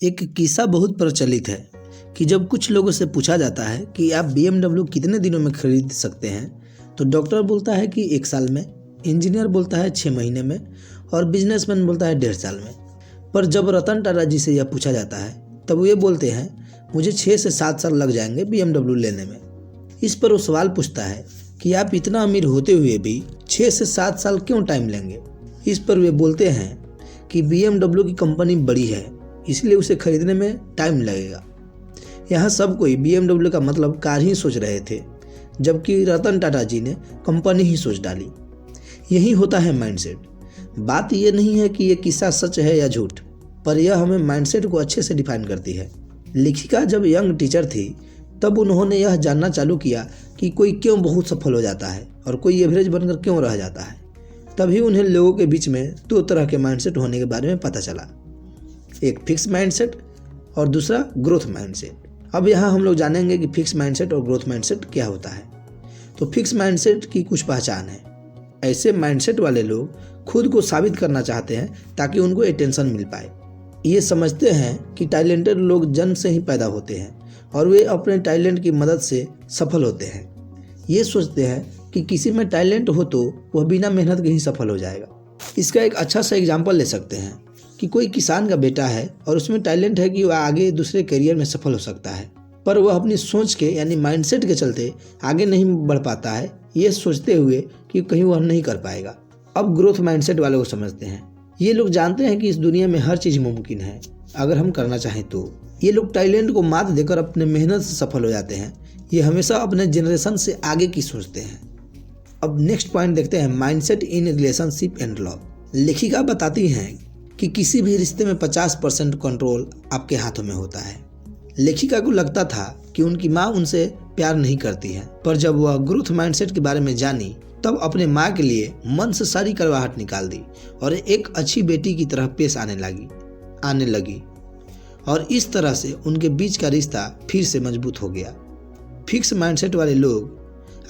एक किस्सा बहुत प्रचलित है कि जब कुछ लोगों से पूछा जाता है कि आप BMW कितने दिनों में खरीद सकते हैं, तो डॉक्टर बोलता है कि 1 साल में, इंजीनियर बोलता है 6 महीने में और बिजनेसमैन बोलता है 1.5 साल में। पर जब रतन टाटा जी से यह पूछा जाता है तब वे बोलते हैं मुझे 6 से 7 साल लग जाएंगे BMW लेने में। इस पर वो सवाल पूछता है कि आप इतना अमीर होते हुए भी 6 से 7 साल क्यों टाइम लेंगे। इस पर वे बोलते हैं कि BMW की कंपनी बड़ी है, इसलिए उसे खरीदने में टाइम लगेगा। यहाँ सब कोई BMW का मतलब कार ही सोच रहे थे, जबकि रतन टाटा जी ने कंपनी ही सोच डाली। यही होता है माइंडसेट। बात यह नहीं है कि यह किस्सा सच है या झूठ, पर यह हमें माइंडसेट को अच्छे से डिफाइन करती है। लेखिका जब यंग टीचर थी तब उन्होंने यह जानना चालू किया कि कोई क्यों बहुत सफल हो जाता है और कोई एवरेज बनकर क्यों रह जाता है। तभी उन्हें लोगों के बीच में 2 तरह के माइंडसेट होने के बारे में पता चला, एक फिक्स माइंडसेट और दूसरा ग्रोथ माइंडसेट। अब यहाँ हम लोग जानेंगे कि फिक्स माइंडसेट और ग्रोथ माइंडसेट क्या होता है। तो फिक्स माइंडसेट की कुछ पहचान है। ऐसे माइंडसेट वाले लोग खुद को साबित करना चाहते हैं ताकि उनको अटेंशन मिल पाए। ये समझते हैं कि टैलेंटेड लोग जन्म से ही पैदा होते हैं और वे अपने टैलेंट की मदद से सफल होते हैं। ये सोचते हैं कि किसी में टैलेंट हो तो वह बिना मेहनत के ही सफल हो जाएगा। इसका एक अच्छा सा एग्जाम्पल ले सकते हैं कि कोई किसान का बेटा है और उसमें टैलेंट है कि वह आगे दूसरे करियर में सफल हो सकता है, पर वह अपनी सोच के यानी माइंडसेट के चलते आगे नहीं बढ़ पाता है, ये सोचते हुए कि कहीं वह नहीं कर पाएगा। अब ग्रोथ माइंडसेट वाले को समझते हैं। ये लोग जानते हैं कि इस दुनिया में हर चीज़ मुमकिन है अगर हम करना चाहें तो। ये लोग टैलेंट को मात देकर अपने मेहनत से सफल हो जाते हैं। ये हमेशा अपने जनरेशन से आगे की सोचते हैं। अब नेक्स्ट पॉइंट देखते हैं, mindset in relationship and love. लेखिका बताती हैं कि किसी भी रिश्ते में 50% कंट्रोल आपके हाथों में होता है। लेखिका को लगता था कि उनकी माँ उनसे प्यार नहीं करती है, पर जब वह ग्रोथ माइंडसेट के बारे में जानी तब अपने माँ के लिए मन से सारी कड़वाहट निकाल दी और एक अच्छी बेटी की तरह पेश आने लगी और इस तरह से उनके बीच का रिश्ता फिर से मजबूत हो गया। फिक्स माइंडसेट वाले लोग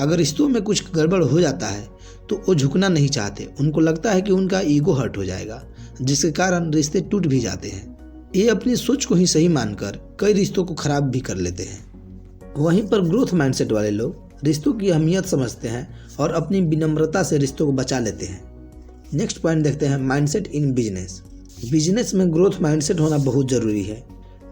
अगर रिश्तों में कुछ गड़बड़ हो जाता है तो वो झुकना नहीं चाहते। उनको लगता है कि उनका ईगो हर्ट हो जाएगा, जिसके कारण रिश्ते टूट भी जाते हैं। ये अपनी सोच को ही सही मानकर कई रिश्तों को खराब भी कर लेते हैं। वहीं पर ग्रोथ माइंडसेट वाले लोग रिश्तों की अहमियत समझते हैं और अपनी विनम्रता से रिश्तों को बचा लेते हैं। नेक्स्ट पॉइंट देखते हैं, माइंडसेट इन बिजनेस। बिजनेस में ग्रोथ माइंडसेट होना बहुत ज़रूरी है।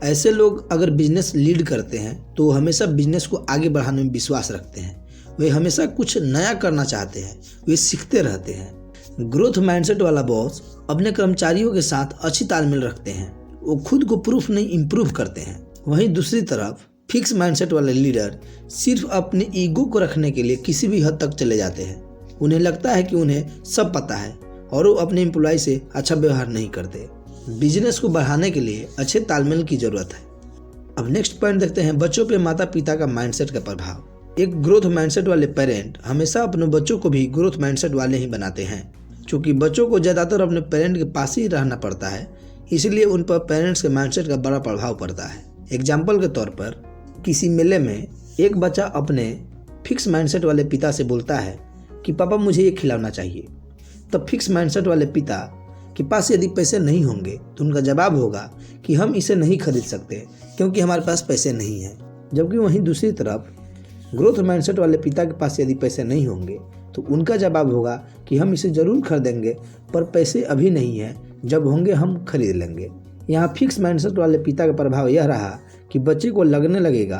ऐसे लोग अगर बिजनेस लीड करते हैं तो हमेशा बिजनेस को आगे बढ़ाने में विश्वास रखते हैं। वे हमेशा कुछ नया करना चाहते हैं, वे सीखते रहते हैं। ग्रोथ माइंडसेट वाला बॉस अपने कर्मचारियों के साथ अच्छी तालमेल रखते हैं। वो खुद को प्रूफ नहीं इम्प्रूव करते हैं। वहीं दूसरी तरफ फिक्स माइंडसेट वाले लीडर सिर्फ अपने ईगो को रखने के लिए किसी भी हद तक चले जाते हैं। उन्हें लगता है कि उन्हें सब पता है और वो अपने एम्प्लॉय से अच्छा व्यवहार नहीं करते। बिजनेस को बढ़ाने के लिए अच्छे तालमेल की जरूरत है। अब नेक्स्ट पॉइंट देखते हैं, बच्चों पे माता पिता का माइंडसेट का प्रभाव। एक ग्रोथ माइंडसेट वाले पेरेंट हमेशा अपने बच्चों को भी ग्रोथ माइंडसेट वाले ही बनाते हैं। क्योंकि बच्चों को ज़्यादातर अपने पेरेंट के पास ही रहना पड़ता है, इसलिए उन पर पेरेंट्स के माइंडसेट का बड़ा प्रभाव पड़ता है। एग्जाम्पल के तौर पर किसी मेले में एक बच्चा अपने फिक्स माइंडसेट वाले पिता से बोलता है कि पापा मुझे ये खिलौना चाहिए। तब फिक्स माइंडसेट वाले पिता के पास यदि पैसे नहीं होंगे तो उनका जवाब होगा कि हम इसे नहीं खरीद सकते क्योंकि हमारे पास पैसे नहीं हैं। जबकि वहीं दूसरी तरफ ग्रोथ माइंडसेट वाले पिता के पास यदि पैसे नहीं होंगे तो उनका जवाब होगा कि हम इसे ज़रूर खरीदेंगे, पर पैसे अभी नहीं है, जब होंगे हम खरीद लेंगे। यहाँ फिक्स माइंडसेट वाले पिता का प्रभाव यह रहा कि बच्चे को लगने लगेगा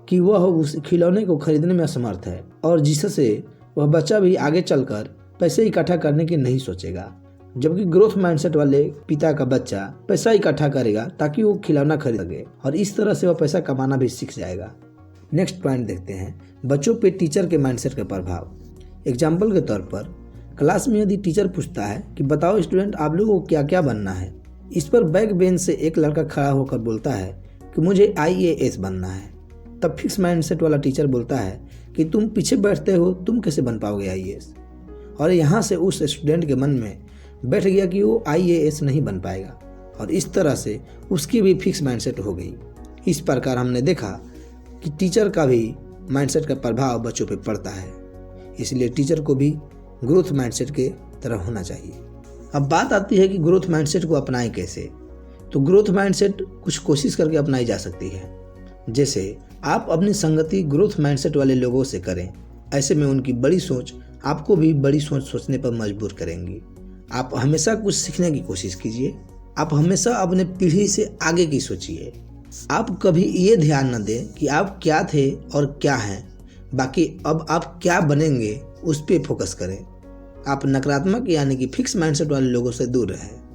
कि वह उस खिलौने को खरीदने में असमर्थ है और जिससे वह बच्चा भी आगे चलकर पैसे इकट्ठा करने की नहीं सोचेगा। जबकि ग्रोथ माइंडसेट वाले पिता का बच्चा पैसा इकट्ठा करेगा ताकि वो खिलौना खरीद सके और इस तरह से वह पैसा कमाना भी सीख जाएगा। नेक्स्ट पॉइंट देखते हैं, बच्चों पे टीचर के माइंडसेट का प्रभाव। एग्जाम्पल के तौर पर क्लास में यदि टीचर पूछता है कि बताओ स्टूडेंट आप लोगों को क्या क्या बनना है, इस पर बैक बेंच से एक लड़का खड़ा होकर बोलता है कि मुझे IAS बनना है। तब फिक्स माइंडसेट वाला टीचर बोलता है कि तुम पीछे बैठते हो, तुम कैसे बन पाओगे IAS। और यहाँ से उस स्टूडेंट के मन में बैठ गया कि वो IAS नहीं बन पाएगा और इस तरह से उसकी भी फिक्स माइंडसेट हो गई। इस प्रकार हमने देखा कि टीचर का भी माइंडसेट का प्रभाव बच्चों पे पड़ता है, इसलिए टीचर को भी ग्रोथ माइंडसेट के तरह होना चाहिए। अब बात आती है कि ग्रोथ माइंडसेट को अपनाएं कैसे। तो ग्रोथ माइंडसेट कुछ कोशिश करके अपनाई जा सकती है। जैसे आप अपनी संगति ग्रोथ माइंडसेट वाले लोगों से करें, ऐसे में उनकी बड़ी सोच आपको भी बड़ी सोच सोचने पर मजबूर करेंगी। आप हमेशा कुछ सीखने की कोशिश कीजिए। आप हमेशा अपने पीढ़ी से आगे की सोचिए। आप कभी ये ध्यान न दें कि आप क्या थे और क्या हैं, बाकी अब आप क्या बनेंगे उस पर फोकस करें। आप नकारात्मक यानी कि फिक्स माइंडसेट वाले लोगों से दूर रहें।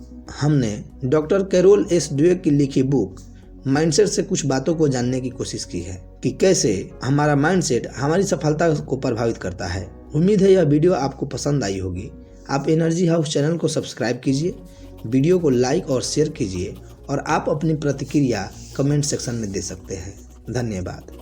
हमने डॉक्टर कैरोल एस ड्वेक की लिखी बुक माइंडसेट से कुछ बातों को जानने की कोशिश की है कि कैसे हमारा माइंडसेट हमारी सफलता को प्रभावित करता है। उम्मीद है यह वीडियो आपको पसंद आई होगी। आप एनर्जी हाउस चैनल को सब्सक्राइब कीजिए, वीडियो को लाइक और शेयर कीजिए और आप अपनी प्रतिक्रिया कमेंट सेक्शन में दे सकते हैं। धन्यवाद।